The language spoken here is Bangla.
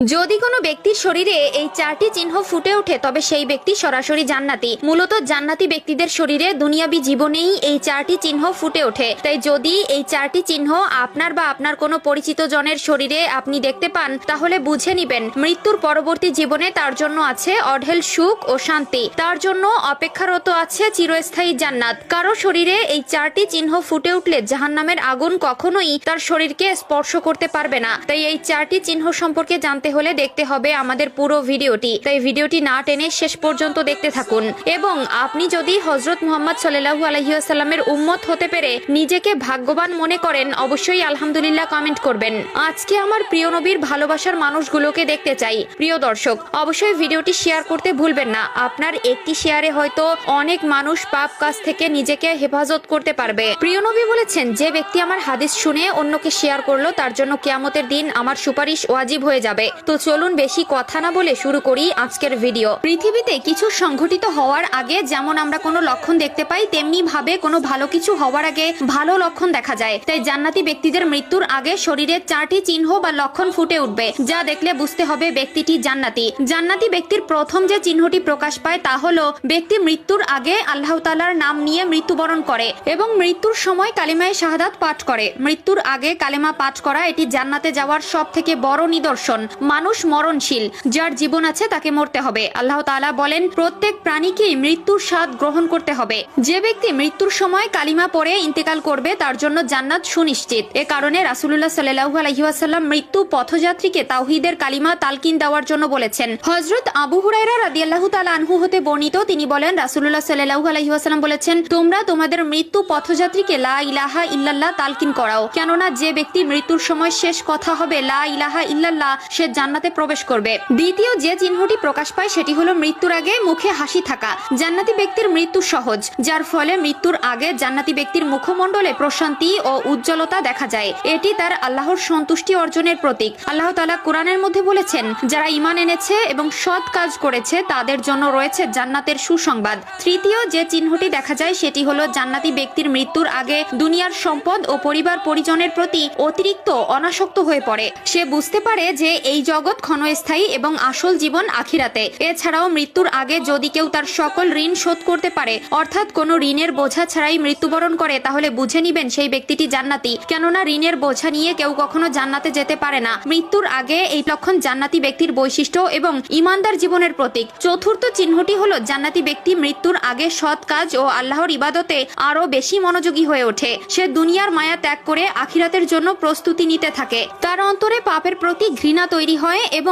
যদি কোনো ব্যক্তির শরীরে এই চারটি চিহ্ন ফুটে ওঠে তবে সেই ব্যক্তি সরাসরি জান্নাতি। মূলত জান্নাতি ব্যক্তিদের শরীরে দুনিয়াবী জীবনেই এই চারটি চিহ্ন ফুটে ওঠে। তাই যদি এই চারটি চিহ্ন আপনার বা আপনার কোনো পরিচিত জনের শরীরে আপনি দেখতে পান তাহলে বুঝে নিবেন মৃত্যুর পরবর্তী জীবনে তার জন্য আছে অঢেল সুখ ও শান্তি, তার জন্য অপেক্ষারত আছে চিরস্থায়ী জান্নাত। কারো শরীরে এই চারটি চিহ্ন ফুটে উঠলে জাহান্নামের আগুন কখনোই তার শরীরকে স্পর্শ করতে পারবে না। তাই এই চারটি চিহ্ন সম্পর্কে জানতে হলে দেখতে হবে আমাদের পুরো ভিডিওটি। তাই ভিডিওটি না টেনে শেষ পর্যন্ত দেখতে থাকুন। এবং আপনি যদি হযরত মুহাম্মদ সাল্লাল্লাহু আলাইহি ওয়াসাল্লামের উম্মত হতে পেরে নিজেকে ভাগ্যবান মনে করেন অবশ্যই আলহামদুলিল্লাহ কমেন্ট করবেন। আজকে আমার প্রিয় নবীর ভালোবাসার মানুষগুলোকে দেখতে চাই। প্রিয় দর্শক, অবশ্যই ভিডিওটি শেয়ার করতে ভুলবেন না। আপনার একটি শেয়ারে হয়তো অনেক মানুষ পাপ কাজ থেকে নিজেকে হেফাজত করতে পারবে। প্রিয় নবী বলেছেন, যে ব্যক্তি আমার হাদিস শুনে অন্যকে শেয়ার করলো তার জন্য কিয়ামতের দিন আমার সুপারিশ ওয়াজিব হয়ে যাবে। তো চলুন বেশি কথা না বলে শুরু করি আজকের ভিডিও। পৃথিবীতে কিছু সংঘটিত হওয়ার আগে যেমন আমরা কোনো লক্ষণ দেখতে পাই, তেমনি ভাবে কোনো ভালো কিছু হওয়ার আগে ভালো লক্ষণ দেখা যায়। তাই জান্নাতি ব্যক্তিদের মৃত্যুর আগে শরীরে চারটি চিহ্ন বা লক্ষণ ফুটে উঠবে, যা দেখলে বুঝতে হবে ব্যক্তিটি জান্নাতি। জান্নাতি ব্যক্তির প্রথম যে চিহ্নটি প্রকাশ পায় তা হলো ব্যক্তি মৃত্যুর আগে আল্লাহ তাআলার নাম নিয়ে মৃত্যুবরণ করে এবং মৃত্যুর সময় কালিমায়ে শাহাদাত পাঠ করে। মৃত্যুর আগে কালেমা পাঠ করা এটি জান্নাতে যাওয়ার সব থেকে বড় নিদর্শন। মানুষ মরণশীল, যার জীবন আছে তাকে মরতে হবে। আল্লাহ তাআলা বলেন, প্রত্যেক প্রাণীকেই মৃত্যুর স্বাদ গ্রহণ করতে হবে। যে ব্যক্তি মৃত্যুর সময় কালিমা পড়ে ইন্তেকাল করবে তার জন্য জান্নাত সুনিশ্চিত। এ কারণে রাসূলুল্লাহ সাল্লাল্লাহু আলাইহি ওয়াসাল্লাম মৃত্যু পথযাত্রীকে তাওহীদের কালিমা তালকিন দেওয়ার জন্য বলেছেন। হযরত আবু হুরায়রা রাদিয়াল্লাহু তাআলা আনহু হতে বর্ণিত, তিনি বলেন রাসূলুল্লাহ সাল্লাল্লাহু আলাইহি ওয়াসাল্লাম বলেছেন, তোমরা তোমাদের মৃত্যু পথযাত্রীকে লা ইলাহা ইল্লাল্লাহ তালকিন করাও, কেননা যে ব্যক্তির মৃত্যুর সময় শেষ কথা হবে লা ইলাহা ইল্লাল্লাহ সে জান্নাতে প্রবেশ করবে। দ্বিতীয় যে চিহ্নটি প্রকাশ পায় সেটি হলো মৃত্যুর আগে মুখে হাসি থাকা। জান্নাতি ব্যক্তির মৃত্যু সহজ, যার ফলে মৃত্যুর আগে জান্নাতি ব্যক্তির মুখমণ্ডলে প্রশান্তি ও উজ্জ্বলতা দেখা যায়। এটি তার আল্লাহর সন্তুষ্টি অর্জনের প্রতীক। আল্লাহ তাআলা কোরআনের মধ্যে বলেছেন, যারা ঈমান এনেছে এবং সৎ কাজ করেছে তাদের জন্য রয়েছে জান্নাতের সুসংবাদ। তৃতীয় যে চিহ্নটি দেখা যায় সেটি হলো জান্নাতি ব্যক্তির মৃত্যুর আগে দুনিয়ার সম্পদ ও পরিবার পরিজনের প্রতি অতিরিক্ত অনাসক্ত হয়ে পড়ে। সে বুঝতে পারে যে এই জগৎ ক্ষণস্থায়ী এবং আসল জীবন আখিরাতে। এছাড়াও মৃত্যুর আগে যদি কেউ তার সকল ঋণ শোধ করতে পারে, অর্থাৎ কোনো ঋণের বোঝা ছাড়াই মৃত্যুবরণ করে, তাহলে বুঝে নিবেন সেই ব্যক্তিটি জান্নাতি। কেননা ঋণের বোঝা নিয়ে কেউ কখনো জান্নাতে যেতে পারে না। মৃত্যুর আগে এই লক্ষণ জান্নাতি ব্যক্তির বৈশিষ্ট্য এবং ঈমানদার জীবনের প্রতীক। চতুর্থ চিহ্নটি হলো জান্নাতি ব্যক্তি মৃত্যুর আগে সৎ কাজ ও আল্লাহর ইবাদতে আরো বেশি মনোযোগী হয়ে ওঠে। সে দুনিয়ার মায়া ত্যাগ করে আখিরাতের জন্য প্রস্তুতি নিতে থাকে। তার অন্তরে পাপের প্রতি ঘৃণা তৈরি হয় এবং